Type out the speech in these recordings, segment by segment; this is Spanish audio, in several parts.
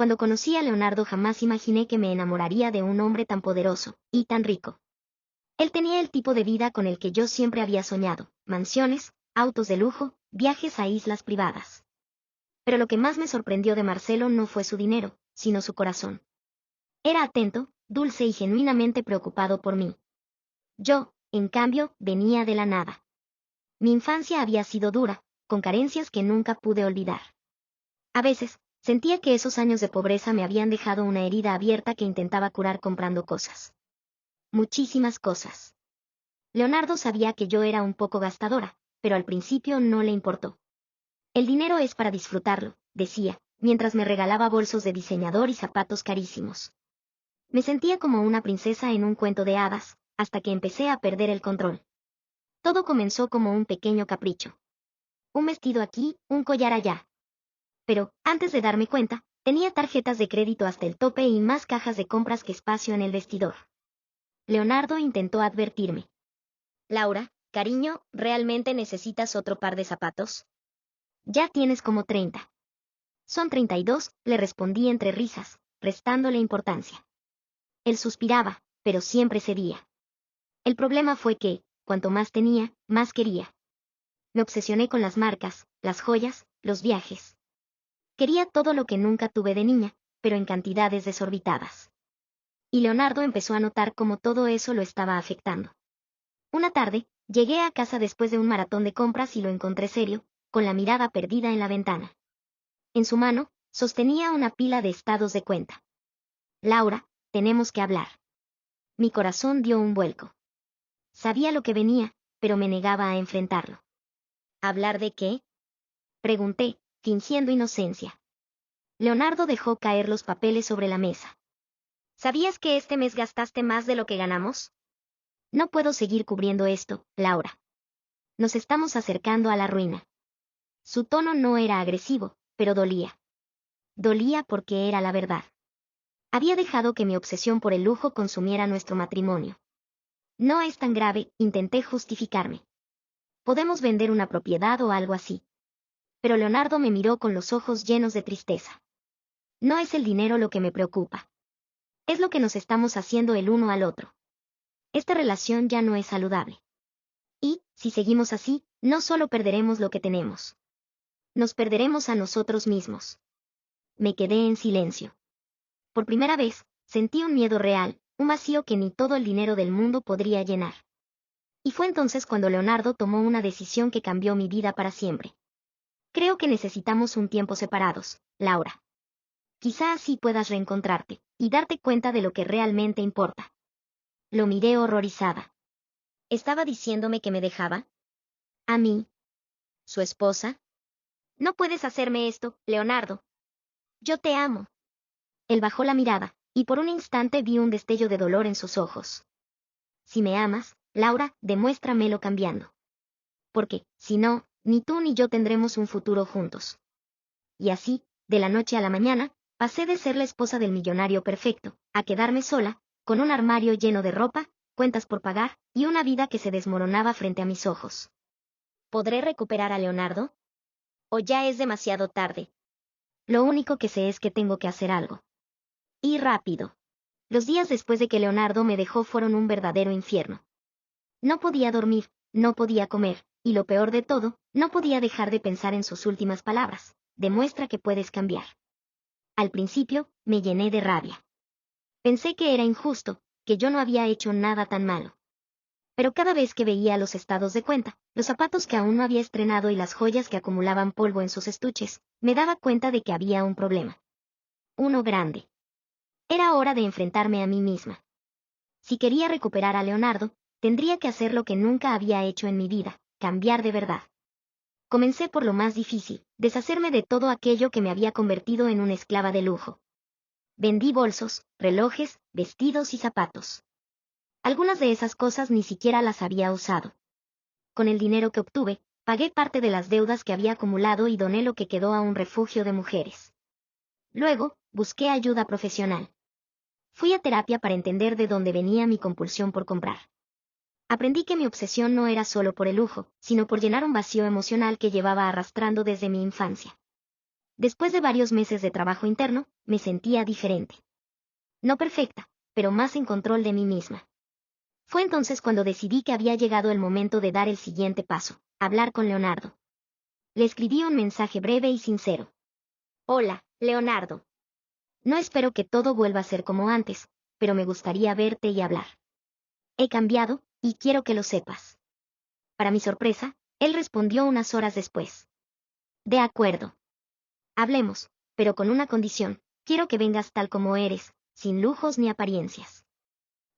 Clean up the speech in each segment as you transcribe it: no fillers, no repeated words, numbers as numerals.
Cuando conocí a Leonardo jamás imaginé que me enamoraría de un hombre tan poderoso y tan rico. Él tenía el tipo de vida con el que yo siempre había soñado: mansiones, autos de lujo, viajes a islas privadas. Pero lo que más me sorprendió de Marcelo no fue su dinero, sino su corazón. Era atento, dulce y genuinamente preocupado por mí. Yo, en cambio, venía de la nada. Mi infancia había sido dura, con carencias que nunca pude olvidar. A veces, sentía que esos años de pobreza me habían dejado una herida abierta que intentaba curar comprando cosas. Muchísimas cosas. Leonardo sabía que yo era un poco gastadora, pero al principio no le importó. El dinero es para disfrutarlo, decía, mientras me regalaba bolsos de diseñador y zapatos carísimos. Me sentía como una princesa en un cuento de hadas, hasta que empecé a perder el control. Todo comenzó como un pequeño capricho. Un vestido aquí, un collar allá. Pero, antes de darme cuenta, tenía tarjetas de crédito hasta el tope y más cajas de compras que espacio en el vestidor. Leonardo intentó advertirme. Laura, cariño, ¿realmente necesitas otro par de zapatos? Ya tienes como 30. Son 32, le respondí entre risas, restándole importancia. Él suspiraba, pero siempre cedía. El problema fue que, cuanto más tenía, más quería. Me obsesioné con las marcas, las joyas, los viajes. Quería todo lo que nunca tuve de niña, pero en cantidades desorbitadas. Y Leonardo empezó a notar cómo todo eso lo estaba afectando. Una tarde, llegué a casa después de un maratón de compras y lo encontré serio, con la mirada perdida en la ventana. En su mano, sostenía una pila de estados de cuenta. Laura, tenemos que hablar. Mi corazón dio un vuelco. Sabía lo que venía, pero me negaba a enfrentarlo. ¿Hablar de qué?, pregunté, fingiendo inocencia. Leonardo dejó caer los papeles sobre la mesa. ¿Sabías que este mes gastaste más de lo que ganamos? No puedo seguir cubriendo esto, Laura. Nos estamos acercando a la ruina. Su tono no era agresivo, pero dolía. Dolía porque era la verdad. Había dejado que mi obsesión por el lujo consumiera nuestro matrimonio. No es tan grave, intenté justificarme. Podemos vender una propiedad o algo así. Pero Leonardo me miró con los ojos llenos de tristeza. No es el dinero lo que me preocupa. Es lo que nos estamos haciendo el uno al otro. Esta relación ya no es saludable. Y, si seguimos así, no solo perderemos lo que tenemos. Nos perderemos a nosotros mismos. Me quedé en silencio. Por primera vez, sentí un miedo real, un vacío que ni todo el dinero del mundo podría llenar. Y fue entonces cuando Leonardo tomó una decisión que cambió mi vida para siempre. Creo que necesitamos un tiempo separados, Laura. Quizá así puedas reencontrarte, y darte cuenta de lo que realmente importa. Lo miré horrorizada. ¿Estaba diciéndome que me dejaba? ¿A mí? ¿Su esposa? No puedes hacerme esto, Leonardo. Yo te amo. Él bajó la mirada, y por un instante vi un destello de dolor en sus ojos. Si me amas, Laura, demuéstramelo cambiando. Porque, si no, ni tú ni yo tendremos un futuro juntos. Y así, de la noche a la mañana, pasé de ser la esposa del millonario perfecto, a quedarme sola, con un armario lleno de ropa, cuentas por pagar, y una vida que se desmoronaba frente a mis ojos. ¿Podré recuperar a Leonardo? ¿O ya es demasiado tarde? Lo único que sé es que tengo que hacer algo. Y rápido. Los días después de que Leonardo me dejó fueron un verdadero infierno. No podía dormir, no podía comer, y lo peor de todo, no podía dejar de pensar en sus últimas palabras: demuestra que puedes cambiar. Al principio, me llené de rabia. Pensé que era injusto, que yo no había hecho nada tan malo. Pero cada vez que veía los estados de cuenta, los zapatos que aún no había estrenado y las joyas que acumulaban polvo en sus estuches, me daba cuenta de que había un problema. Uno grande. Era hora de enfrentarme a mí misma. Si quería recuperar a Leonardo, tendría que hacer lo que nunca había hecho en mi vida: cambiar de verdad. Comencé por lo más difícil: deshacerme de todo aquello que me había convertido en una esclava de lujo. Vendí bolsos, relojes, vestidos y zapatos. Algunas de esas cosas ni siquiera las había usado. Con el dinero que obtuve, pagué parte de las deudas que había acumulado y doné lo que quedó a un refugio de mujeres. Luego, busqué ayuda profesional. Fui a terapia para entender de dónde venía mi compulsión por comprar. Aprendí que mi obsesión no era solo por el lujo, sino por llenar un vacío emocional que llevaba arrastrando desde mi infancia. Después de varios meses de trabajo interno, me sentía diferente. No perfecta, pero más en control de mí misma. Fue entonces cuando decidí que había llegado el momento de dar el siguiente paso, hablar con Leonardo. Le escribí un mensaje breve y sincero. Hola, Leonardo. No espero que todo vuelva a ser como antes, pero me gustaría verte y hablar. He cambiado, y quiero que lo sepas. Para mi sorpresa, él respondió unas horas después. De acuerdo. Hablemos, pero con una condición, quiero que vengas tal como eres, sin lujos ni apariencias.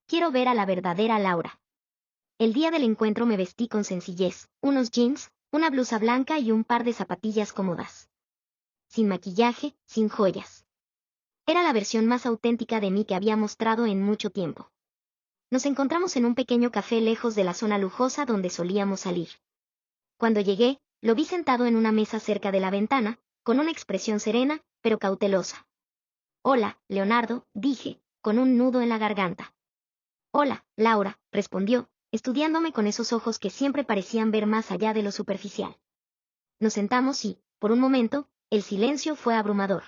Quiero ver a la verdadera Laura. El día del encuentro me vestí con sencillez, unos jeans, una blusa blanca y un par de zapatillas cómodas. Sin maquillaje, sin joyas. Era la versión más auténtica de mí que había mostrado en mucho tiempo. Nos encontramos en un pequeño café lejos de la zona lujosa donde solíamos salir. Cuando llegué, lo vi sentado en una mesa cerca de la ventana, con una expresión serena, pero cautelosa. Hola, Leonardo, dije, con un nudo en la garganta. Hola, Laura, respondió, estudiándome con esos ojos que siempre parecían ver más allá de lo superficial. Nos sentamos y, por un momento, el silencio fue abrumador.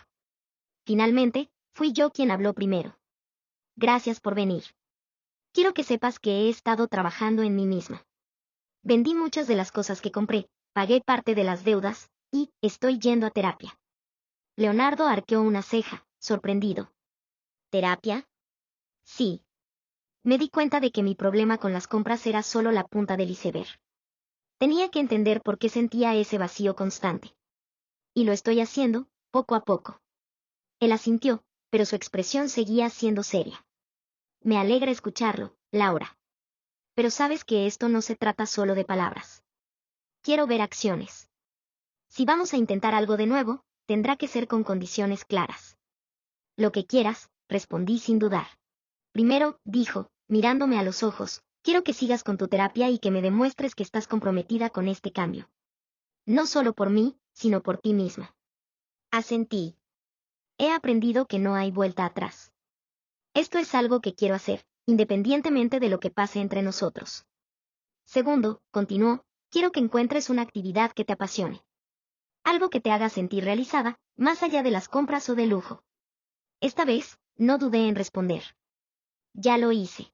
Finalmente, fui yo quien habló primero. Gracias por venir. Quiero que sepas que he estado trabajando en mí misma. Vendí muchas de las cosas que compré, pagué parte de las deudas, y estoy yendo a terapia. Leonardo arqueó una ceja, sorprendido. ¿Terapia? Sí. Me di cuenta de que mi problema con las compras era solo la punta del iceberg. Tenía que entender por qué sentía ese vacío constante. Y lo estoy haciendo, poco a poco. Él asintió, pero su expresión seguía siendo seria. Me alegra escucharlo, Laura. Pero sabes que esto no se trata solo de palabras. Quiero ver acciones. Si vamos a intentar algo de nuevo, tendrá que ser con condiciones claras. Lo que quieras, respondí sin dudar. Primero, dijo, mirándome a los ojos, quiero que sigas con tu terapia y que me demuestres que estás comprometida con este cambio. No solo por mí, sino por ti misma. Asentí. He aprendido que no hay vuelta atrás. Esto es algo que quiero hacer, independientemente de lo que pase entre nosotros. Segundo, continuó, quiero que encuentres una actividad que te apasione. Algo que te haga sentir realizada, más allá de las compras o de lujo. Esta vez, no dudé en responder. Ya lo hice.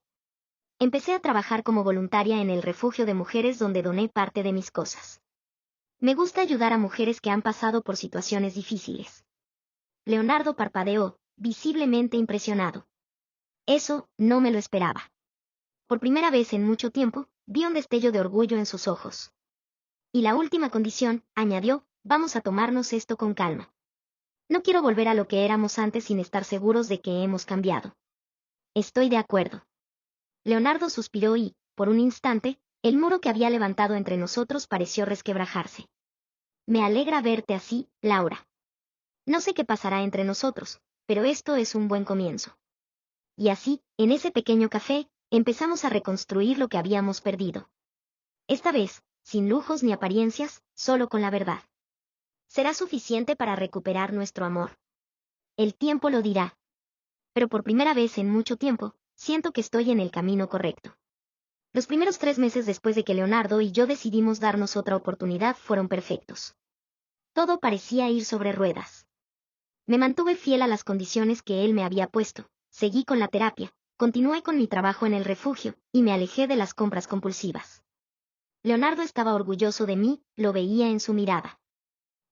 Empecé a trabajar como voluntaria en el refugio de mujeres donde doné parte de mis cosas. Me gusta ayudar a mujeres que han pasado por situaciones difíciles. Leonardo parpadeó, visiblemente impresionado. Eso, no me lo esperaba. Por primera vez en mucho tiempo, vi un destello de orgullo en sus ojos. Y la última condición, añadió, vamos a tomarnos esto con calma. No quiero volver a lo que éramos antes sin estar seguros de que hemos cambiado. Estoy de acuerdo. Leonardo suspiró y, por un instante, el muro que había levantado entre nosotros pareció resquebrajarse. Me alegra verte así, Laura. No sé qué pasará entre nosotros, pero esto es un buen comienzo. Y así, en ese pequeño café, empezamos a reconstruir lo que habíamos perdido. Esta vez, sin lujos ni apariencias, solo con la verdad. ¿Será suficiente para recuperar nuestro amor? El tiempo lo dirá. Pero por primera vez en mucho tiempo, siento que estoy en el camino correcto. Los primeros 3 meses después de que Leonardo y yo decidimos darnos otra oportunidad fueron perfectos. Todo parecía ir sobre ruedas. Me mantuve fiel a las condiciones que él me había puesto, seguí con la terapia, continué con mi trabajo en el refugio, y me alejé de las compras compulsivas. Leonardo estaba orgulloso de mí, lo veía en su mirada.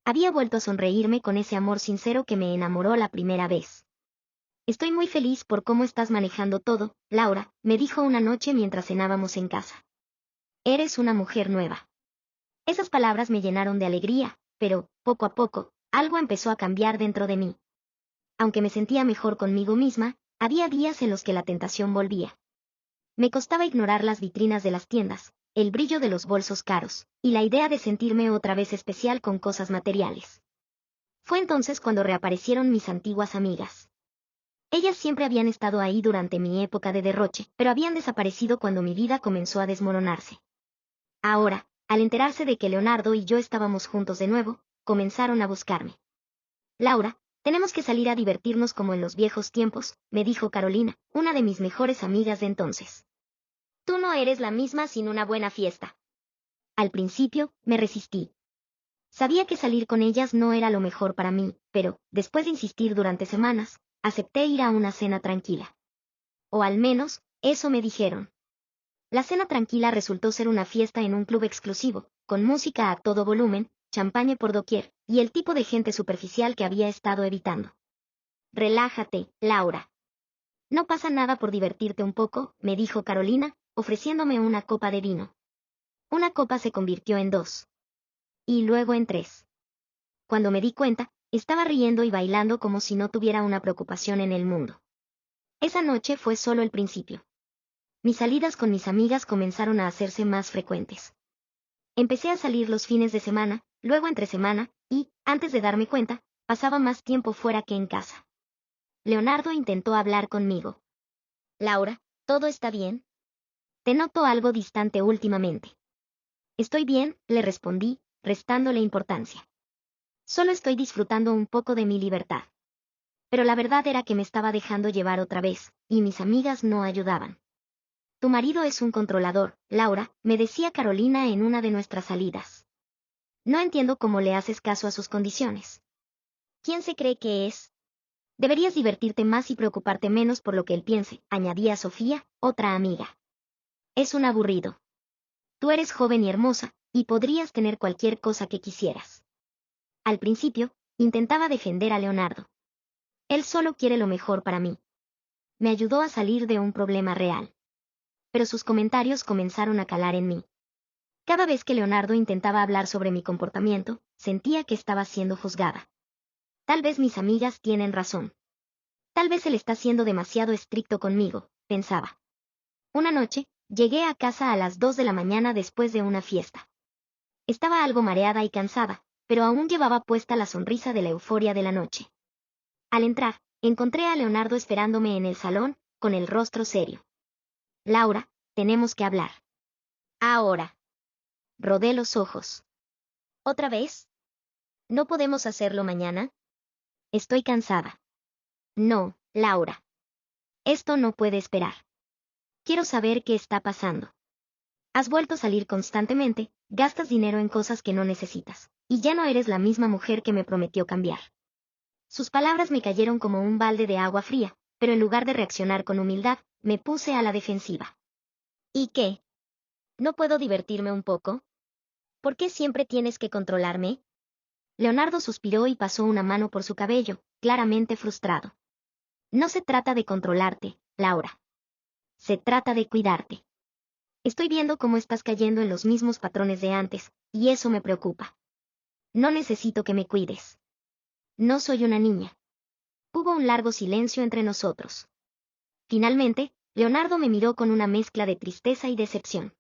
Había vuelto a sonreírme con ese amor sincero que me enamoró la primera vez. Estoy muy feliz por cómo estás manejando todo, Laura, me dijo una noche mientras cenábamos en casa. Eres una mujer nueva. Esas palabras me llenaron de alegría, pero, poco a poco, algo empezó a cambiar dentro de mí. Aunque me sentía mejor conmigo misma, había días en los que la tentación volvía. Me costaba ignorar las vitrinas de las tiendas, el brillo de los bolsos caros, y la idea de sentirme otra vez especial con cosas materiales. Fue entonces cuando reaparecieron mis antiguas amigas. Ellas siempre habían estado ahí durante mi época de derroche, pero habían desaparecido cuando mi vida comenzó a desmoronarse. Ahora, al enterarse de que Leonardo y yo estábamos juntos de nuevo, comenzaron a buscarme. Laura, tenemos que salir a divertirnos como en los viejos tiempos, me dijo Carolina, una de mis mejores amigas de entonces. Tú no eres la misma sin una buena fiesta. Al principio, me resistí. Sabía que salir con ellas no era lo mejor para mí, pero, después de insistir durante semanas, acepté ir a una cena tranquila. O al menos, eso me dijeron. La cena tranquila resultó ser una fiesta en un club exclusivo, con música a todo volumen, champaña por doquier, y el tipo de gente superficial que había estado evitando. Relájate, Laura. No pasa nada por divertirte un poco, me dijo Carolina, ofreciéndome una copa de vino. Una copa se convirtió en 2. Y luego en 3. Cuando me di cuenta, estaba riendo y bailando como si no tuviera una preocupación en el mundo. Esa noche fue solo el principio. Mis salidas con mis amigas comenzaron a hacerse más frecuentes. Empecé a salir los fines de semana, luego entre semana, y, antes de darme cuenta, pasaba más tiempo fuera que en casa. Leonardo intentó hablar conmigo. Laura, ¿todo está bien? Te noto algo distante últimamente. Estoy bien, le respondí, restándole importancia. Solo estoy disfrutando un poco de mi libertad. Pero la verdad era que me estaba dejando llevar otra vez, y mis amigas no ayudaban. Tu marido es un controlador, Laura, me decía Carolina en una de nuestras salidas. No entiendo cómo le haces caso a sus condiciones. ¿Quién se cree que es? Deberías divertirte más y preocuparte menos por lo que él piense, añadía Sofía, otra amiga. Es un aburrido. Tú eres joven y hermosa, y podrías tener cualquier cosa que quisieras. Al principio, intentaba defender a Leonardo. Él solo quiere lo mejor para mí. Me ayudó a salir de un problema real. Pero sus comentarios comenzaron a calar en mí. Cada vez que Leonardo intentaba hablar sobre mi comportamiento, sentía que estaba siendo juzgada. Tal vez mis amigas tienen razón. Tal vez él está siendo demasiado estricto conmigo, pensaba. Una noche, llegué a casa a las 2 de la mañana después de una fiesta. Estaba algo mareada y cansada, pero aún llevaba puesta la sonrisa de la euforia de la noche. Al entrar, encontré a Leonardo esperándome en el salón, con el rostro serio. Laura, tenemos que hablar. Ahora. Rodé los ojos. ¿Otra vez? ¿No podemos hacerlo mañana? Estoy cansada. No, Laura. Esto no puede esperar. Quiero saber qué está pasando. Has vuelto a salir constantemente, gastas dinero en cosas que no necesitas, y ya no eres la misma mujer que me prometió cambiar. Sus palabras me cayeron como un balde de agua fría, pero en lugar de reaccionar con humildad, me puse a la defensiva. ¿Y qué? ¿No puedo divertirme un poco? ¿Por qué siempre tienes que controlarme? Leonardo suspiró y pasó una mano por su cabello, claramente frustrado. No se trata de controlarte, Laura. Se trata de cuidarte. Estoy viendo cómo estás cayendo en los mismos patrones de antes, y eso me preocupa. No necesito que me cuides. No soy una niña. Hubo un largo silencio entre nosotros. Finalmente, Leonardo me miró con una mezcla de tristeza y decepción.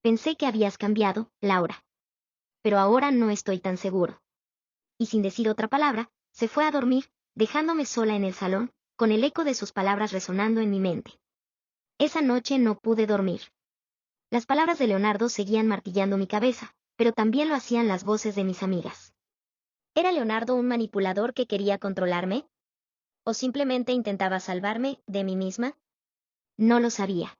Pensé que habías cambiado, Laura. Pero ahora no estoy tan seguro. Y sin decir otra palabra, se fue a dormir, dejándome sola en el salón, con el eco de sus palabras resonando en mi mente. Esa noche no pude dormir. Las palabras de Leonardo seguían martillando mi cabeza, pero también lo hacían las voces de mis amigas. ¿Era Leonardo un manipulador que quería controlarme? ¿O simplemente intentaba salvarme de mí misma? No lo sabía.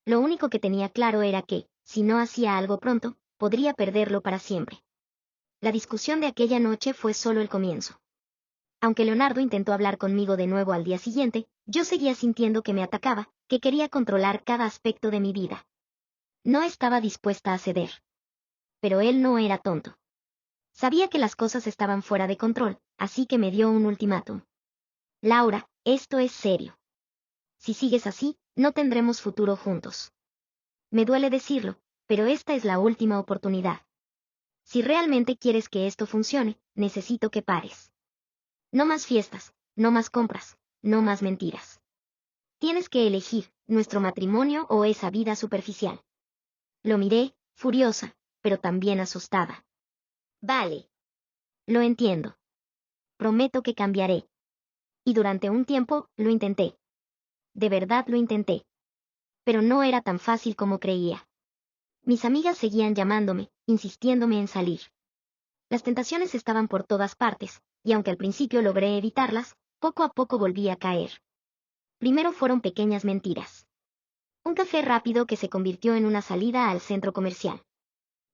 Lo único que tenía claro era que, si no hacía algo pronto, podría perderlo para siempre. La discusión de aquella noche fue solo el comienzo. Aunque Leonardo intentó hablar conmigo de nuevo al día siguiente, yo seguía sintiendo que me atacaba, que quería controlar cada aspecto de mi vida. No estaba dispuesta a ceder. Pero él no era tonto. Sabía que las cosas estaban fuera de control, así que me dio un ultimátum. Laura, esto es serio. Si sigues así, no tendremos futuro juntos. Me duele decirlo, pero esta es la última oportunidad. Si realmente quieres que esto funcione, necesito que pares. No más fiestas, no más compras, no más mentiras. Tienes que elegir, nuestro matrimonio o esa vida superficial. Lo miré, furiosa, pero también asustada. Vale. Lo entiendo. Prometo que cambiaré. Y durante un tiempo, lo intenté. De verdad lo intenté. Pero no era tan fácil como creía. Mis amigas seguían llamándome, insistiéndome en salir. Las tentaciones estaban por todas partes, y aunque al principio logré evitarlas, poco a poco volví a caer. Primero fueron pequeñas mentiras. Un café rápido que se convirtió en una salida al centro comercial.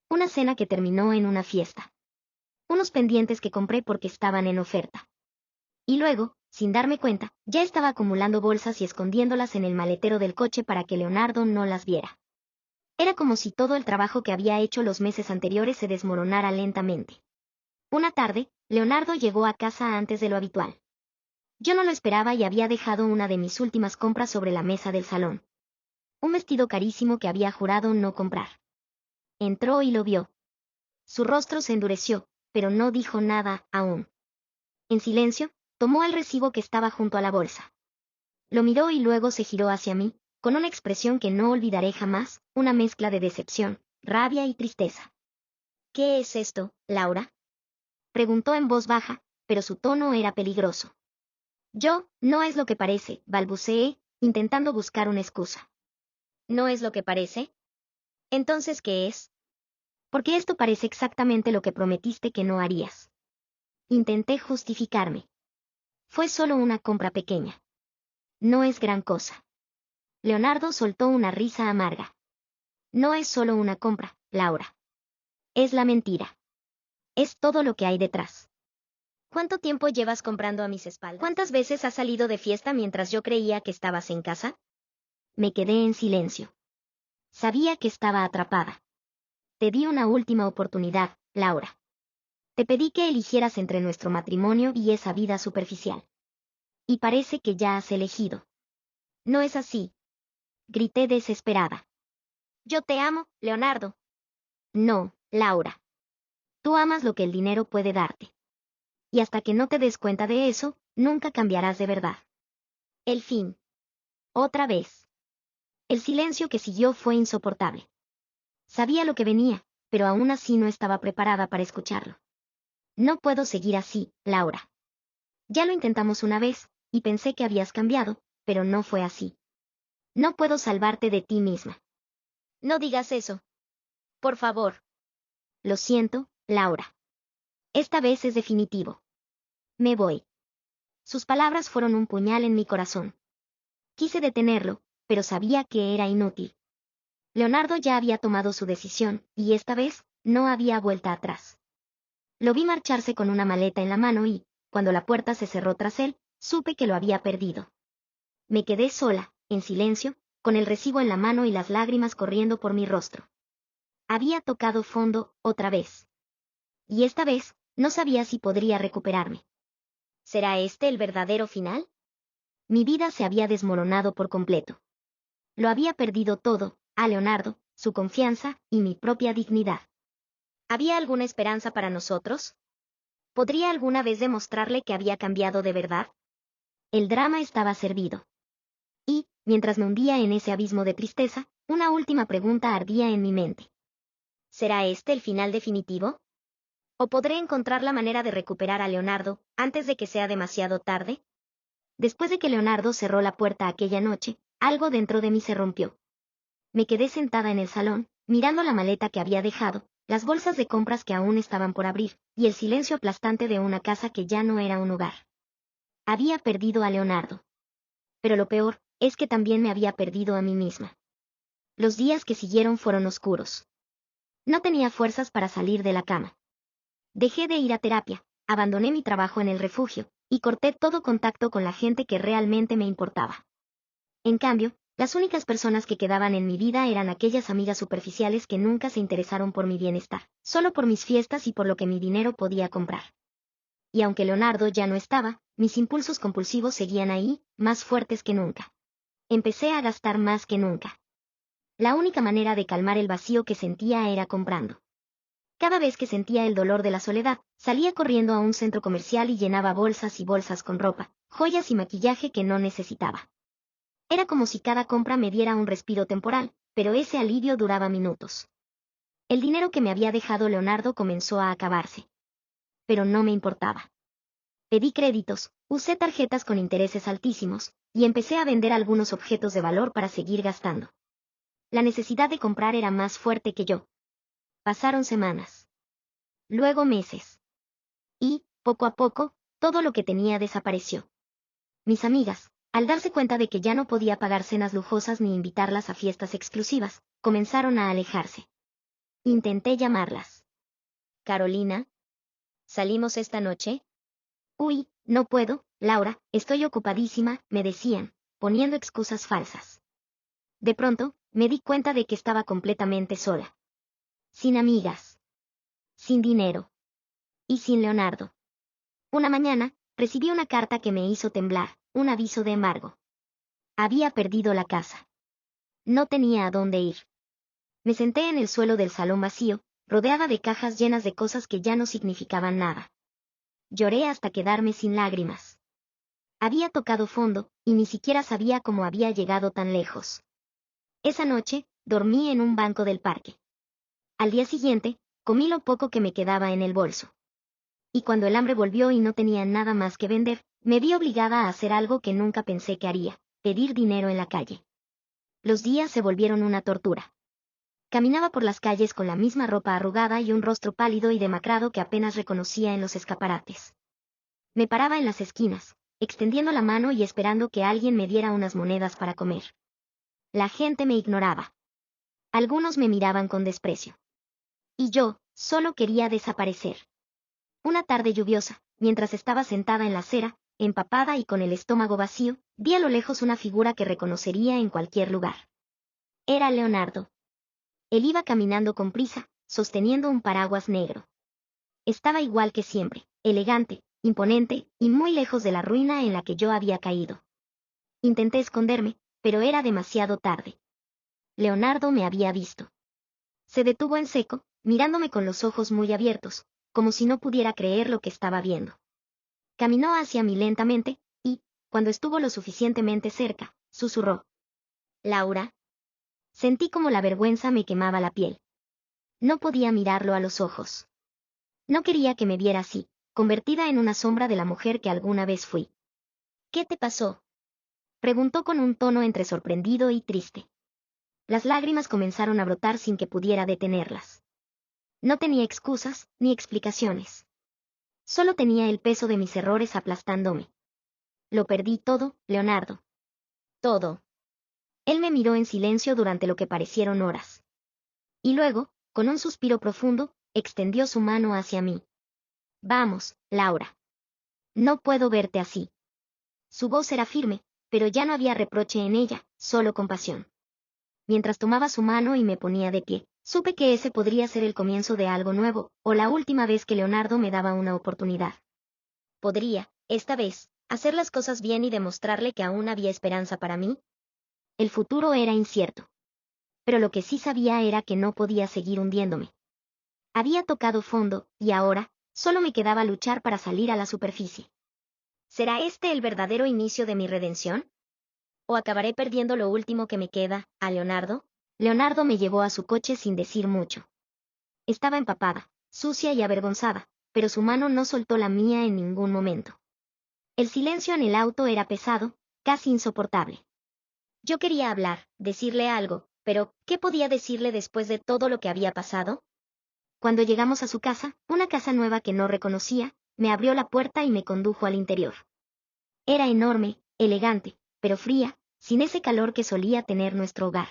Una cena que terminó en una fiesta. Unos pendientes que compré porque estaban en oferta. Y luego, sin darme cuenta, ya estaba acumulando bolsas y escondiéndolas en el maletero del coche para que Leonardo no las viera. Era como si todo el trabajo que había hecho los meses anteriores se desmoronara lentamente. Una tarde, Leonardo llegó a casa antes de lo habitual. Yo no lo esperaba y había dejado una de mis últimas compras sobre la mesa del salón. Un vestido carísimo que había jurado no comprar. Entró y lo vio. Su rostro se endureció, pero no dijo nada aún. En silencio, tomó el recibo que estaba junto a la bolsa. Lo miró y luego se giró hacia mí, con una expresión que no olvidaré jamás, una mezcla de decepción, rabia y tristeza. ¿Qué es esto, Laura?, preguntó en voz baja, pero su tono era peligroso. No es lo que parece, balbuceé, intentando buscar una excusa. ¿No es lo que parece? Entonces, ¿qué es? Porque esto parece exactamente lo que prometiste que no harías. Intenté justificarme. Fue solo una compra pequeña. No es gran cosa. Leonardo soltó una risa amarga. No es solo una compra, Laura. Es la mentira. Es todo lo que hay detrás. ¿Cuánto tiempo llevas comprando a mis espaldas? ¿Cuántas veces has salido de fiesta mientras yo creía que estabas en casa? Me quedé en silencio. Sabía que estaba atrapada. Te di una última oportunidad, Laura. Te pedí que eligieras entre nuestro matrimonio y esa vida superficial. Y parece que ya has elegido. No es así. Grité desesperada. Yo te amo, Leonardo. No, Laura. Tú amas lo que el dinero puede darte. Y hasta que no te des cuenta de eso, nunca cambiarás de verdad. El fin. Otra vez. El silencio que siguió fue insoportable. Sabía lo que venía, pero aún así no estaba preparada para escucharlo. No puedo seguir así, Laura. Ya lo intentamos una vez, y pensé que habías cambiado, pero no fue así. No puedo salvarte de ti misma. No digas eso. Por favor. Lo siento, Laura. Esta vez es definitivo. Me voy. Sus palabras fueron un puñal en mi corazón. Quise detenerlo, pero sabía que era inútil. Leonardo ya había tomado su decisión, y esta vez, no había vuelta atrás. Lo vi marcharse con una maleta en la mano y, cuando la puerta se cerró tras él, supe que lo había perdido. Me quedé sola, en silencio, con el recibo en la mano y las lágrimas corriendo por mi rostro. Había tocado fondo, otra vez. Y esta vez, no sabía si podría recuperarme. ¿Será este el verdadero final? Mi vida se había desmoronado por completo. Lo había perdido todo, a Leonardo, su confianza, y mi propia dignidad. ¿Había alguna esperanza para nosotros? ¿Podría alguna vez demostrarle que había cambiado de verdad? El drama estaba servido. Y, mientras me hundía en ese abismo de tristeza, una última pregunta ardía en mi mente. ¿Será este el final definitivo? ¿O podré encontrar la manera de recuperar a Leonardo, antes de que sea demasiado tarde? Después de que Leonardo cerró la puerta aquella noche, algo dentro de mí se rompió. Me quedé sentada en el salón, mirando la maleta que había dejado, las bolsas de compras que aún estaban por abrir, y el silencio aplastante de una casa que ya no era un hogar. Había perdido a Leonardo. Pero lo peor, es que también me había perdido a mí misma. Los días que siguieron fueron oscuros. No tenía fuerzas para salir de la cama. Dejé de ir a terapia, abandoné mi trabajo en el refugio, y corté todo contacto con la gente que realmente me importaba. En cambio, las únicas personas que quedaban en mi vida eran aquellas amigas superficiales que nunca se interesaron por mi bienestar, solo por mis fiestas y por lo que mi dinero podía comprar. Y aunque Leonardo ya no estaba, mis impulsos compulsivos seguían ahí, más fuertes que nunca. Empecé a gastar más que nunca. La única manera de calmar el vacío que sentía era comprando. Cada vez que sentía el dolor de la soledad, salía corriendo a un centro comercial y llenaba bolsas y bolsas con ropa, joyas y maquillaje que no necesitaba. Era como si cada compra me diera un respiro temporal, pero ese alivio duraba minutos. El dinero que me había dejado Leonardo comenzó a acabarse. Pero no me importaba. Pedí créditos, usé tarjetas con intereses altísimos, y empecé a vender algunos objetos de valor para seguir gastando. La necesidad de comprar era más fuerte que yo. Pasaron semanas. Luego meses. Y, poco a poco, todo lo que tenía desapareció. Mis amigas, al darse cuenta de que ya no podía pagar cenas lujosas ni invitarlas a fiestas exclusivas, comenzaron a alejarse. Intenté llamarlas. Carolina. ¿Salimos esta noche? Uy, no puedo, Laura, estoy ocupadísima, me decían, poniendo excusas falsas. De pronto, me di cuenta de que estaba completamente sola. Sin amigas. Sin dinero. Y sin Leonardo. Una mañana, recibí una carta que me hizo temblar, un aviso de embargo. Había perdido la casa. No tenía a dónde ir. Me senté en el suelo del salón vacío, rodeada de cajas llenas de cosas que ya no significaban nada. Lloré hasta quedarme sin lágrimas. Había tocado fondo, y ni siquiera sabía cómo había llegado tan lejos. Esa noche, dormí en un banco del parque. Al día siguiente, comí lo poco que me quedaba en el bolso. Y cuando el hambre volvió y no tenía nada más que vender, me vi obligada a hacer algo que nunca pensé que haría, pedir dinero en la calle. Los días se volvieron una tortura. Caminaba por las calles con la misma ropa arrugada y un rostro pálido y demacrado que apenas reconocía en los escaparates. Me paraba en las esquinas, extendiendo la mano y esperando que alguien me diera unas monedas para comer. La gente me ignoraba. Algunos me miraban con desprecio. Y yo, solo quería desaparecer. Una tarde lluviosa, mientras estaba sentada en la acera, empapada y con el estómago vacío, vi a lo lejos una figura que reconocería en cualquier lugar. Era Leonardo. Él iba caminando con prisa, sosteniendo un paraguas negro. Estaba igual que siempre, elegante, imponente, y muy lejos de la ruina en la que yo había caído. Intenté esconderme, pero era demasiado tarde. Leonardo me había visto. Se detuvo en seco, mirándome con los ojos muy abiertos, como si no pudiera creer lo que estaba viendo. Caminó hacia mí lentamente, y, cuando estuvo lo suficientemente cerca, susurró. Laura. Sentí como la vergüenza me quemaba la piel. No podía mirarlo a los ojos. No quería que me viera así, convertida en una sombra de la mujer que alguna vez fui. ¿Qué te pasó? Preguntó con un tono entre sorprendido y triste. Las lágrimas comenzaron a brotar sin que pudiera detenerlas. No tenía excusas, ni explicaciones. Solo tenía el peso de mis errores aplastándome. Lo perdí todo, Leonardo. Todo. Él me miró en silencio durante lo que parecieron horas. Y luego, con un suspiro profundo, extendió su mano hacia mí. Vamos, Laura. No puedo verte así. Su voz era firme, pero ya no había reproche en ella, solo compasión. Mientras tomaba su mano y me ponía de pie, supe que ese podría ser el comienzo de algo nuevo, o la última vez que Leonardo me daba una oportunidad. Podría, esta vez, hacer las cosas bien y demostrarle que aún había esperanza para mí. El futuro era incierto. Pero lo que sí sabía era que no podía seguir hundiéndome. Había tocado fondo, y ahora, solo me quedaba luchar para salir a la superficie. ¿Será este el verdadero inicio de mi redención? ¿O acabaré perdiendo lo último que me queda, a Leonardo? Leonardo me llevó a su coche sin decir mucho. Estaba empapada, sucia y avergonzada, pero su mano no soltó la mía en ningún momento. El silencio en el auto era pesado, casi insoportable. Yo quería hablar, decirle algo, pero ¿qué podía decirle después de todo lo que había pasado? Cuando llegamos a su casa, una casa nueva que no reconocía, me abrió la puerta y me condujo al interior. Era enorme, elegante, pero fría, sin ese calor que solía tener nuestro hogar.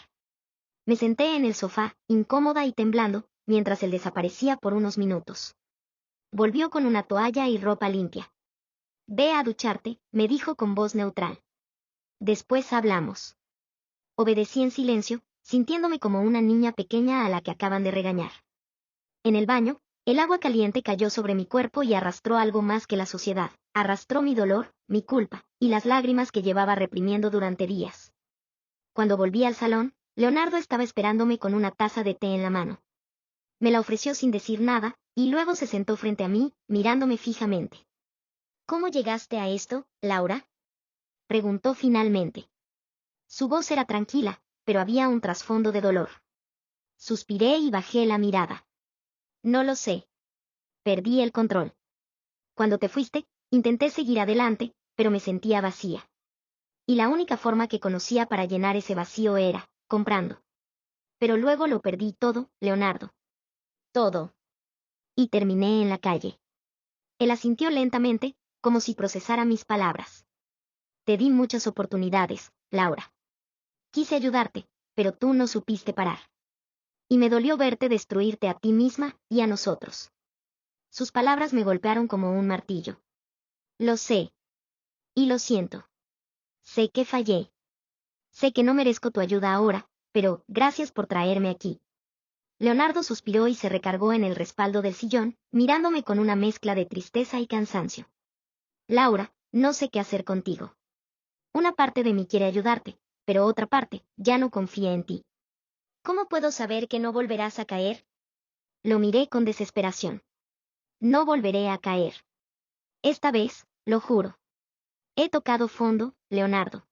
Me senté en el sofá, incómoda y temblando, mientras él desaparecía por unos minutos. Volvió con una toalla y ropa limpia. Ve a ducharte, me dijo con voz neutral. Después hablamos. Obedecí en silencio, sintiéndome como una niña pequeña a la que acaban de regañar. En el baño, el agua caliente cayó sobre mi cuerpo y arrastró algo más que la suciedad, arrastró mi dolor, mi culpa, y las lágrimas que llevaba reprimiendo durante días. Cuando volví al salón, Leonardo estaba esperándome con una taza de té en la mano. Me la ofreció sin decir nada, y luego se sentó frente a mí, mirándome fijamente. ¿Cómo llegaste a esto, Laura? Preguntó finalmente. Su voz era tranquila, pero había un trasfondo de dolor. Suspiré y bajé la mirada. No lo sé. Perdí el control. Cuando te fuiste, intenté seguir adelante, pero me sentía vacía. Y la única forma que conocía para llenar ese vacío era, comprando. Pero luego lo perdí todo, Leonardo. Todo. Y terminé en la calle. Él asintió lentamente, como si procesara mis palabras. Te di muchas oportunidades, Laura. Quise ayudarte, pero tú no supiste parar. Y me dolió verte destruirte a ti misma y a nosotros. Sus palabras me golpearon como un martillo. Lo sé. Y lo siento. Sé que fallé. Sé que no merezco tu ayuda ahora, pero gracias por traerme aquí. Leonardo suspiró y se recargó en el respaldo del sillón, mirándome con una mezcla de tristeza y cansancio. Laura, no sé qué hacer contigo. Una parte de mí quiere ayudarte, pero otra parte ya no confía en ti. ¿Cómo puedo saber que no volverás a caer? Lo miré con desesperación. No volveré a caer. Esta vez, lo juro. He tocado fondo, Leonardo.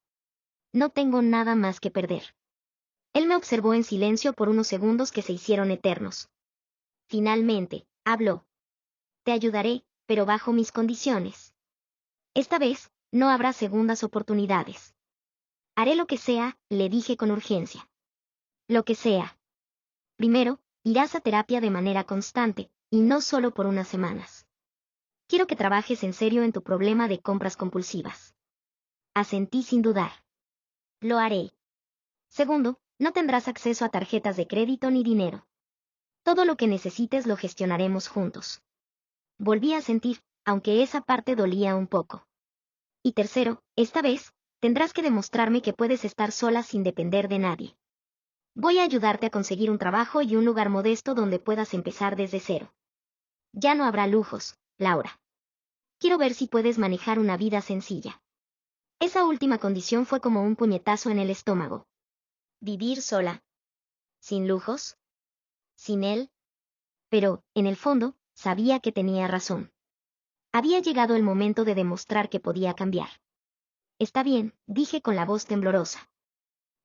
No tengo nada más que perder. Él me observó en silencio por unos segundos que se hicieron eternos. Finalmente, habló. Te ayudaré, pero bajo mis condiciones. Esta vez, no habrá segundas oportunidades. Haré lo que sea, le dije con urgencia. Lo que sea. Primero, irás a terapia de manera constante, y no solo por unas semanas. Quiero que trabajes en serio en tu problema de compras compulsivas. Asentí sin dudar. Lo haré. Segundo, no tendrás acceso a tarjetas de crédito ni dinero. Todo lo que necesites lo gestionaremos juntos. Volví a sentir, aunque esa parte dolía un poco. Y tercero, esta vez, tendrás que demostrarme que puedes estar sola sin depender de nadie. Voy a ayudarte a conseguir un trabajo y un lugar modesto donde puedas empezar desde cero. Ya no habrá lujos, Laura. Quiero ver si puedes manejar una vida sencilla. Esa última condición fue como un puñetazo en el estómago. Vivir sola. Sin lujos. Sin él. Pero, en el fondo, sabía que tenía razón. Había llegado el momento de demostrar que podía cambiar. Está bien, dije con la voz temblorosa.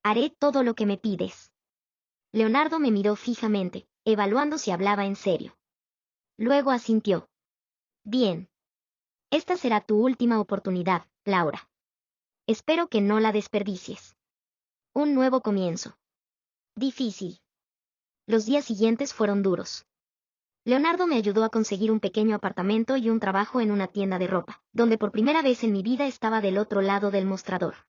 Haré todo lo que me pides. Leonardo me miró fijamente, evaluando si hablaba en serio. Luego asintió. Bien. Esta será tu última oportunidad, Laura. Espero que no la desperdicies. Un nuevo comienzo. Difícil. Los días siguientes fueron duros. Leonardo me ayudó a conseguir un pequeño apartamento y un trabajo en una tienda de ropa, donde por primera vez en mi vida estaba del otro lado del mostrador.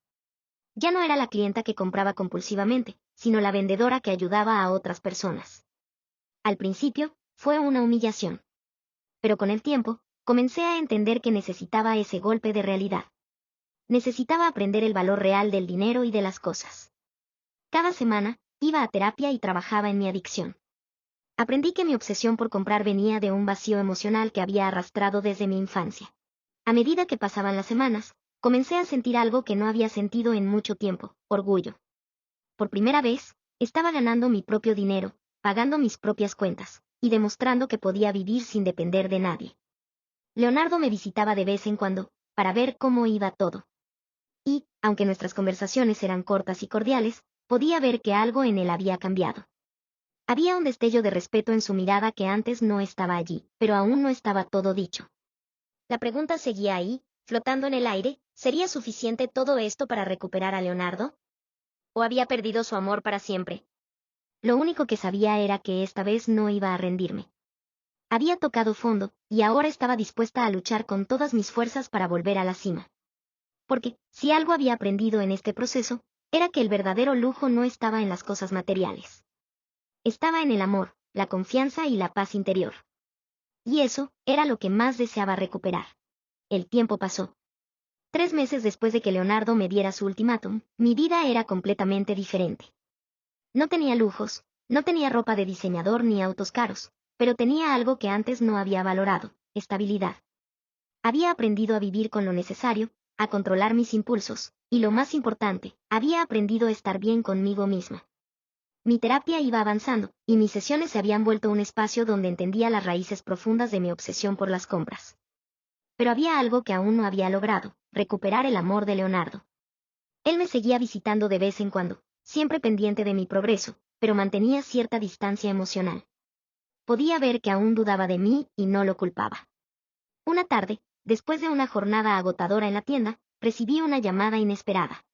Ya no era la clienta que compraba compulsivamente, sino la vendedora que ayudaba a otras personas. Al principio, fue una humillación. Pero con el tiempo, comencé a entender que necesitaba ese golpe de realidad. Necesitaba aprender el valor real del dinero y de las cosas. Cada semana, iba a terapia y trabajaba en mi adicción. Aprendí que mi obsesión por comprar venía de un vacío emocional que había arrastrado desde mi infancia. A medida que pasaban las semanas, comencé a sentir algo que no había sentido en mucho tiempo: orgullo. Por primera vez, estaba ganando mi propio dinero, pagando mis propias cuentas, y demostrando que podía vivir sin depender de nadie. Leonardo me visitaba de vez en cuando, para ver cómo iba todo. Y, aunque nuestras conversaciones eran cortas y cordiales, podía ver que algo en él había cambiado. Había un destello de respeto en su mirada que antes no estaba allí, pero aún no estaba todo dicho. La pregunta seguía ahí, flotando en el aire: ¿sería suficiente todo esto para recuperar a Leonardo? ¿O había perdido su amor para siempre? Lo único que sabía era que esta vez no iba a rendirme. Había tocado fondo, y ahora estaba dispuesta a luchar con todas mis fuerzas para volver a la cima. Porque, si algo había aprendido en este proceso, era que el verdadero lujo no estaba en las cosas materiales. Estaba en el amor, la confianza y la paz interior. Y eso era lo que más deseaba recuperar. El tiempo pasó. 3 meses después de que Leonardo me diera su ultimátum, mi vida era completamente diferente. No tenía lujos, no tenía ropa de diseñador ni autos caros, pero tenía algo que antes no había valorado: estabilidad. Había aprendido a vivir con lo necesario, a controlar mis impulsos, y lo más importante, había aprendido a estar bien conmigo misma. Mi terapia iba avanzando, y mis sesiones se habían vuelto un espacio donde entendía las raíces profundas de mi obsesión por las compras. Pero había algo que aún no había logrado: recuperar el amor de Leonardo. Él me seguía visitando de vez en cuando, siempre pendiente de mi progreso, pero mantenía cierta distancia emocional. Podía ver que aún dudaba de mí y no lo culpaba. Una tarde, después de una jornada agotadora en la tienda, recibí una llamada inesperada.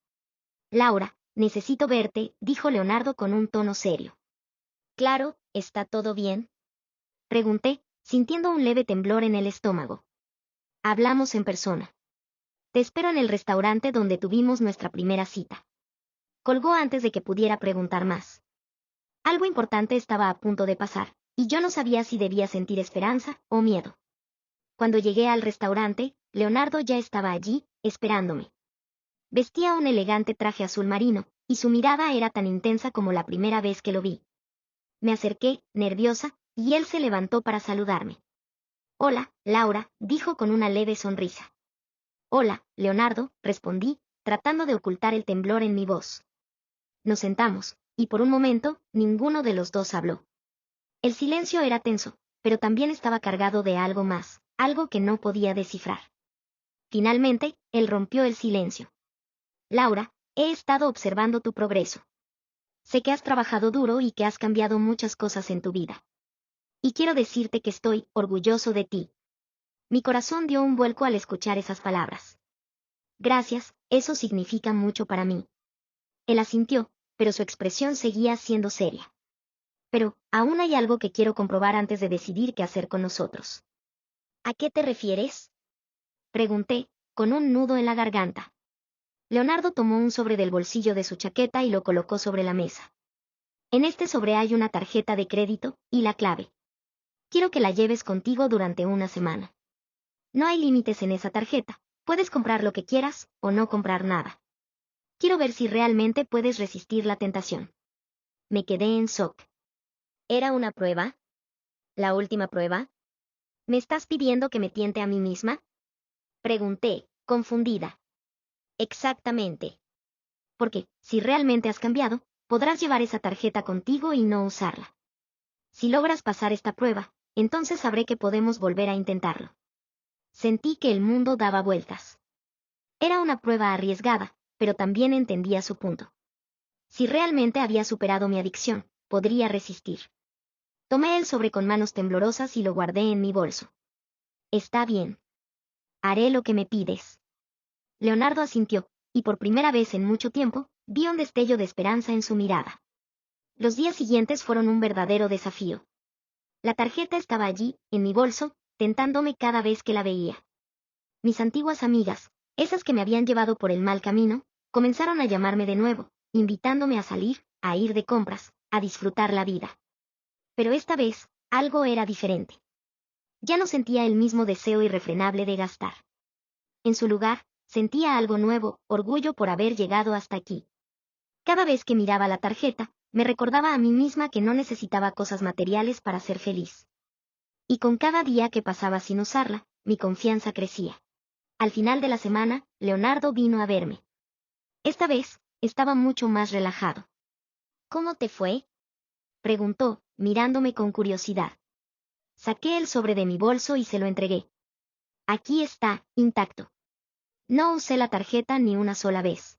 Laura, necesito verte, dijo Leonardo con un tono serio. Claro, ¿está todo bien?, pregunté, sintiendo un leve temblor en el estómago. Hablamos en persona. Te espero en el restaurante donde tuvimos nuestra primera cita. Colgó antes de que pudiera preguntar más. Algo importante estaba a punto de pasar, y yo no sabía si debía sentir esperanza o miedo. Cuando llegué al restaurante, Leonardo ya estaba allí, esperándome. Vestía un elegante traje azul marino, y su mirada era tan intensa como la primera vez que lo vi. Me acerqué, nerviosa, y él se levantó para saludarme. Hola, Laura, dijo con una leve sonrisa. Hola, Leonardo, respondí, tratando de ocultar el temblor en mi voz. Nos sentamos, y por un momento, ninguno de los dos habló. El silencio era tenso, pero también estaba cargado de algo más, algo que no podía descifrar. Finalmente, él rompió el silencio. Laura, he estado observando tu progreso. Sé que has trabajado duro y que has cambiado muchas cosas en tu vida. Y quiero decirte que estoy orgulloso de ti. Mi corazón dio un vuelco al escuchar esas palabras. Gracias, eso significa mucho para mí. Él asintió, pero su expresión seguía siendo seria. Pero, aún hay algo que quiero comprobar antes de decidir qué hacer con nosotros. ¿A qué te refieres? Pregunté, con un nudo en la garganta. Leonardo tomó un sobre del bolsillo de su chaqueta y lo colocó sobre la mesa. En este sobre hay una tarjeta de crédito, y la clave. Quiero que la lleves contigo durante una semana. No hay límites en esa tarjeta, puedes comprar lo que quieras, o no comprar nada. Quiero ver si realmente puedes resistir la tentación. Me quedé en shock. ¿Era una prueba? ¿La última prueba? ¿Me estás pidiendo que me tiente a mí misma? Pregunté, confundida. Exactamente. Porque, si realmente has cambiado, podrás llevar esa tarjeta contigo y no usarla. Si logras pasar esta prueba, entonces sabré que podemos volver a intentarlo. Sentí que el mundo daba vueltas. Era una prueba arriesgada, pero también entendía su punto. Si realmente había superado mi adicción, podría resistir. Tomé el sobre con manos temblorosas y lo guardé en mi bolso. Está bien. Haré lo que me pides. Leonardo asintió, y por primera vez en mucho tiempo, vi un destello de esperanza en su mirada. Los días siguientes fueron un verdadero desafío. La tarjeta estaba allí, en mi bolso, tentándome cada vez que la veía. Mis antiguas amigas, esas que me habían llevado por el mal camino, comenzaron a llamarme de nuevo, invitándome a salir, a ir de compras, a disfrutar la vida. Pero esta vez, algo era diferente. Ya no sentía el mismo deseo irrefrenable de gastar. En su lugar, sentía algo nuevo, orgullo por haber llegado hasta aquí. Cada vez que miraba la tarjeta, me recordaba a mí misma que no necesitaba cosas materiales para ser feliz. Y con cada día que pasaba sin usarla, mi confianza crecía. Al final de la semana, Leonardo vino a verme. Esta vez, estaba mucho más relajado. ¿Cómo te fue? Preguntó, mirándome con curiosidad. Saqué el sobre de mi bolso y se lo entregué. Aquí está, intacto. No usé la tarjeta ni una sola vez.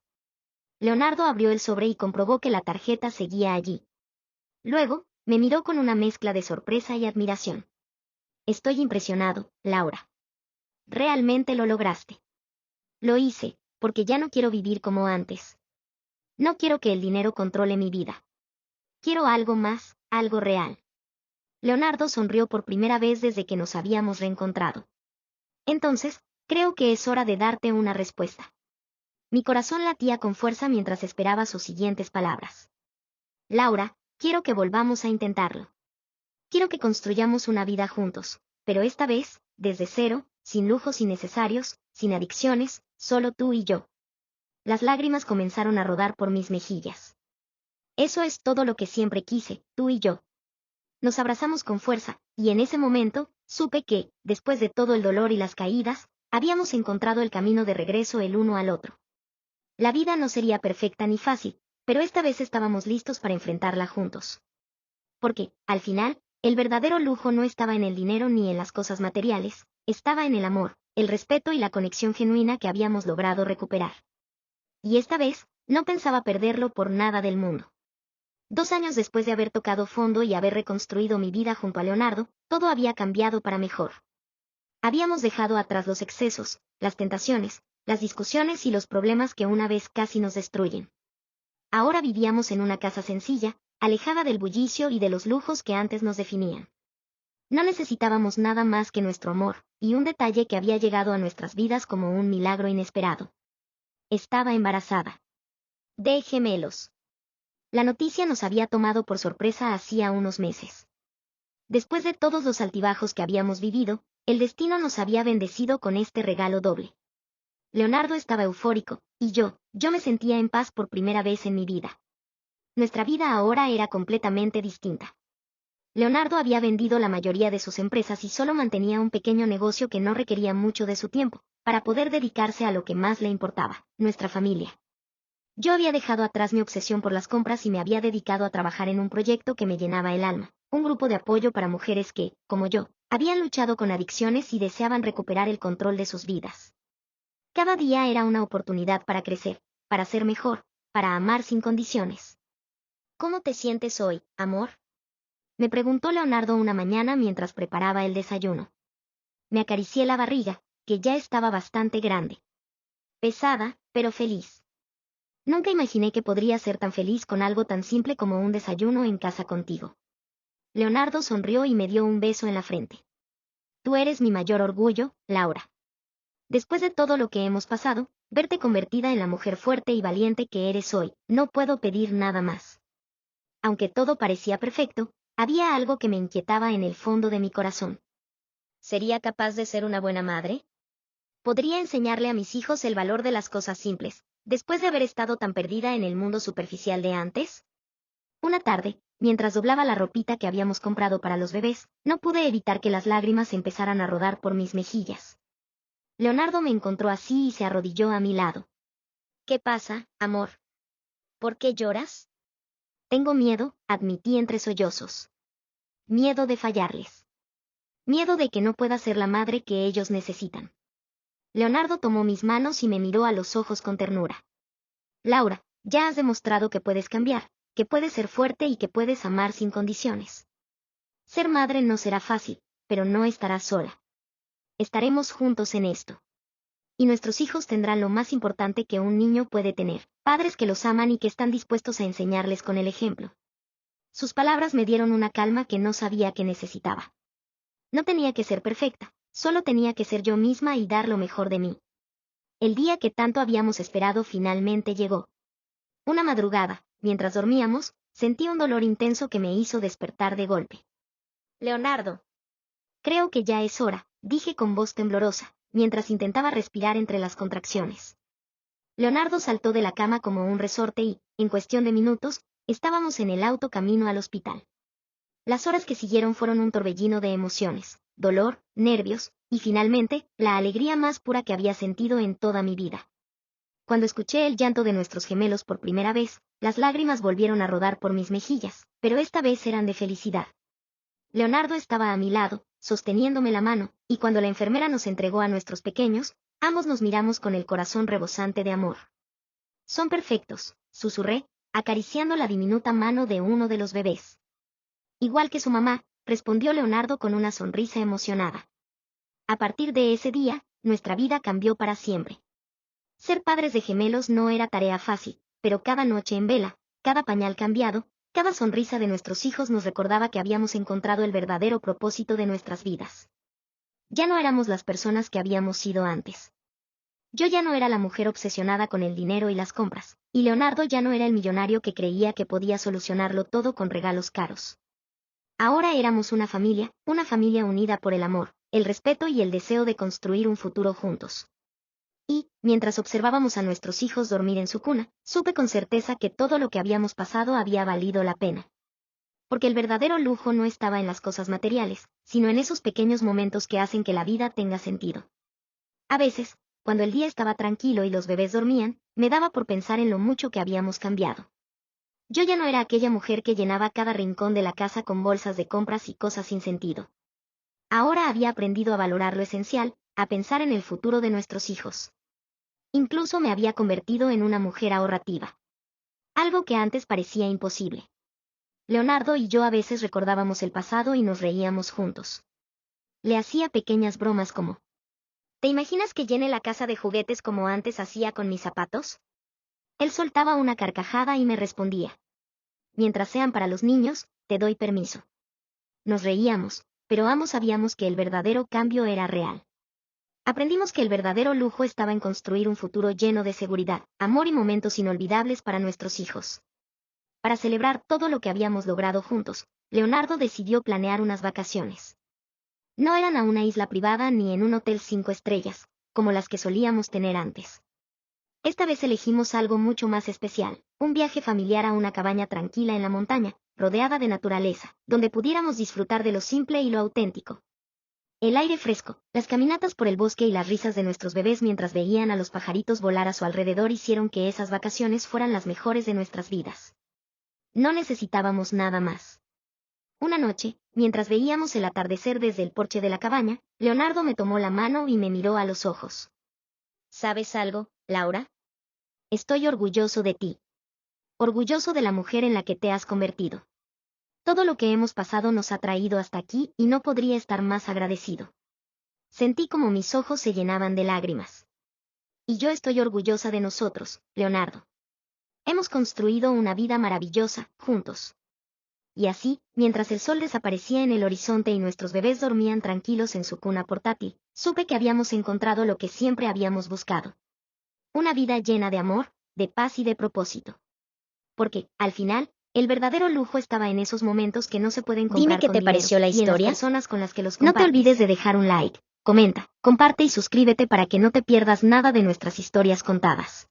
Leonardo abrió el sobre y comprobó que la tarjeta seguía allí. Luego, me miró con una mezcla de sorpresa y admiración. Estoy impresionado, Laura. Realmente lo lograste. Lo hice, porque ya no quiero vivir como antes. No quiero que el dinero controle mi vida. Quiero algo más, algo real. Leonardo sonrió por primera vez desde que nos habíamos reencontrado. Entonces, creo que es hora de darte una respuesta. Mi corazón latía con fuerza mientras esperaba sus siguientes palabras. Laura, quiero que volvamos a intentarlo. Quiero que construyamos una vida juntos, pero esta vez, desde cero, sin lujos innecesarios, sin adicciones, solo tú y yo. Las lágrimas comenzaron a rodar por mis mejillas. Eso es todo lo que siempre quise, tú y yo. Nos abrazamos con fuerza, y en ese momento, supe que, después de todo el dolor y las caídas, habíamos encontrado el camino de regreso el uno al otro. La vida no sería perfecta ni fácil, pero esta vez estábamos listos para enfrentarla juntos. Porque, al final, el verdadero lujo no estaba en el dinero ni en las cosas materiales, estaba en el amor, el respeto y la conexión genuina que habíamos logrado recuperar. Y esta vez, no pensaba perderlo por nada del mundo. 2 años después de haber tocado fondo y haber reconstruido mi vida junto a Leonardo, todo había cambiado para mejor. Habíamos dejado atrás los excesos, las tentaciones, las discusiones y los problemas que una vez casi nos destruyen. Ahora vivíamos en una casa sencilla, alejada del bullicio y de los lujos que antes nos definían. No necesitábamos nada más que nuestro amor, y un detalle que había llegado a nuestras vidas como un milagro inesperado. Estaba embarazada. De gemelos. La noticia nos había tomado por sorpresa hacía unos meses. Después de todos los altibajos que habíamos vivido, El destino nos había bendecido con este regalo doble. Leonardo estaba eufórico, y yo me sentía en paz por primera vez en mi vida. Nuestra vida ahora era completamente distinta. Leonardo había vendido la mayoría de sus empresas y solo mantenía un pequeño negocio que no requería mucho de su tiempo, para poder dedicarse a lo que más le importaba, nuestra familia. Yo había dejado atrás mi obsesión por las compras y me había dedicado a trabajar en un proyecto que me llenaba el alma, un grupo de apoyo para mujeres que, como yo, habían luchado con adicciones y deseaban recuperar el control de sus vidas. Cada día era una oportunidad para crecer, para ser mejor, para amar sin condiciones. ¿Cómo te sientes hoy, amor? Me preguntó Leonardo una mañana mientras preparaba el desayuno. Me acaricié la barriga, que ya estaba bastante grande. Pesada, pero feliz. Nunca imaginé que podría ser tan feliz con algo tan simple como un desayuno en casa contigo. Leonardo sonrió y me dio un beso en la frente. Tú eres mi mayor orgullo, Laura. Después de todo lo que hemos pasado, verte convertida en la mujer fuerte y valiente que eres hoy, no puedo pedir nada más. Aunque todo parecía perfecto, había algo que me inquietaba en el fondo de mi corazón. ¿Sería capaz de ser una buena madre? ¿Podría enseñarle a mis hijos el valor de las cosas simples, después de haber estado tan perdida en el mundo superficial de antes? Una tarde, mientras doblaba la ropita que habíamos comprado para los bebés, no pude evitar que las lágrimas empezaran a rodar por mis mejillas. Leonardo me encontró así y se arrodilló a mi lado. ¿Qué pasa, amor? ¿Por qué lloras? Tengo miedo, admití entre sollozos. Miedo de fallarles. Miedo de que no pueda ser la madre que ellos necesitan. Leonardo tomó mis manos y me miró a los ojos con ternura. Laura, ya has demostrado que puedes cambiar, que puedes ser fuerte y que puedes amar sin condiciones. Ser madre no será fácil, pero no estarás sola. Estaremos juntos en esto. Y nuestros hijos tendrán lo más importante que un niño puede tener, padres que los aman y que están dispuestos a enseñarles con el ejemplo. Sus palabras me dieron una calma que no sabía que necesitaba. No tenía que ser perfecta, solo tenía que ser yo misma y dar lo mejor de mí. El día que tanto habíamos esperado finalmente llegó. Una madrugada, mientras dormíamos, sentí un dolor intenso que me hizo despertar de golpe. Leonardo. Creo que ya es hora, dije con voz temblorosa, mientras intentaba respirar entre las contracciones. Leonardo saltó de la cama como un resorte y, en cuestión de minutos, estábamos en el auto camino al hospital. Las horas que siguieron fueron un torbellino de emociones, dolor, nervios, y finalmente, la alegría más pura que había sentido en toda mi vida. Cuando escuché el llanto de nuestros gemelos por primera vez, las lágrimas volvieron a rodar por mis mejillas, pero esta vez eran de felicidad. Leonardo estaba a mi lado, sosteniéndome la mano, y cuando la enfermera nos entregó a nuestros pequeños, ambos nos miramos con el corazón rebosante de amor. Son perfectos, susurré, acariciando la diminuta mano de uno de los bebés. Igual que su mamá, respondió Leonardo con una sonrisa emocionada. A partir de ese día, nuestra vida cambió para siempre. Ser padres de gemelos no era tarea fácil, pero cada noche en vela, cada pañal cambiado, cada sonrisa de nuestros hijos nos recordaba que habíamos encontrado el verdadero propósito de nuestras vidas. Ya no éramos las personas que habíamos sido antes. Yo ya no era la mujer obsesionada con el dinero y las compras, y Leonardo ya no era el millonario que creía que podía solucionarlo todo con regalos caros. Ahora éramos una familia unida por el amor, el respeto y el deseo de construir un futuro juntos. Y, mientras observábamos a nuestros hijos dormir en su cuna, supe con certeza que todo lo que habíamos pasado había valido la pena. Porque el verdadero lujo no estaba en las cosas materiales, sino en esos pequeños momentos que hacen que la vida tenga sentido. A veces, cuando el día estaba tranquilo y los bebés dormían, me daba por pensar en lo mucho que habíamos cambiado. Yo ya no era aquella mujer que llenaba cada rincón de la casa con bolsas de compras y cosas sin sentido. Ahora había aprendido a valorar lo esencial, a pensar en el futuro de nuestros hijos. Incluso me había convertido en una mujer ahorrativa. Algo que antes parecía imposible. Leonardo y yo a veces recordábamos el pasado y nos reíamos juntos. Le hacía pequeñas bromas como: ¿te imaginas que llene la casa de juguetes como antes hacía con mis zapatos? Él soltaba una carcajada y me respondía: mientras sean para los niños, te doy permiso. Nos reíamos, pero ambos sabíamos que el verdadero cambio era real. Aprendimos que el verdadero lujo estaba en construir un futuro lleno de seguridad, amor y momentos inolvidables para nuestros hijos. Para celebrar todo lo que habíamos logrado juntos, Leonardo decidió planear unas vacaciones. No eran a una isla privada ni en un hotel 5 estrellas, como las que solíamos tener antes. Esta vez elegimos algo mucho más especial, un viaje familiar a una cabaña tranquila en la montaña, rodeada de naturaleza, donde pudiéramos disfrutar de lo simple y lo auténtico. El aire fresco, las caminatas por el bosque y las risas de nuestros bebés mientras veían a los pajaritos volar a su alrededor hicieron que esas vacaciones fueran las mejores de nuestras vidas. No necesitábamos nada más. Una noche, mientras veíamos el atardecer desde el porche de la cabaña, Leonardo me tomó la mano y me miró a los ojos. ¿Sabes algo, Laura? Estoy orgulloso de ti. Orgulloso de la mujer en la que te has convertido. Todo lo que hemos pasado nos ha traído hasta aquí y no podría estar más agradecido. Sentí como mis ojos se llenaban de lágrimas. Y yo estoy orgullosa de nosotros, Leonardo. Hemos construido una vida maravillosa, juntos. Y así, mientras el sol desaparecía en el horizonte y nuestros bebés dormían tranquilos en su cuna portátil, supe que habíamos encontrado lo que siempre habíamos buscado. Una vida llena de amor, de paz y de propósito. Porque, al final, el verdadero lujo estaba en esos momentos que no se pueden comprar. Dime qué con te dinero, pareció la y en las historia. personas con las que los No te compartes. olvides de dejar un like, comenta, comparte y suscríbete para que no te pierdas nada de nuestras historias contadas.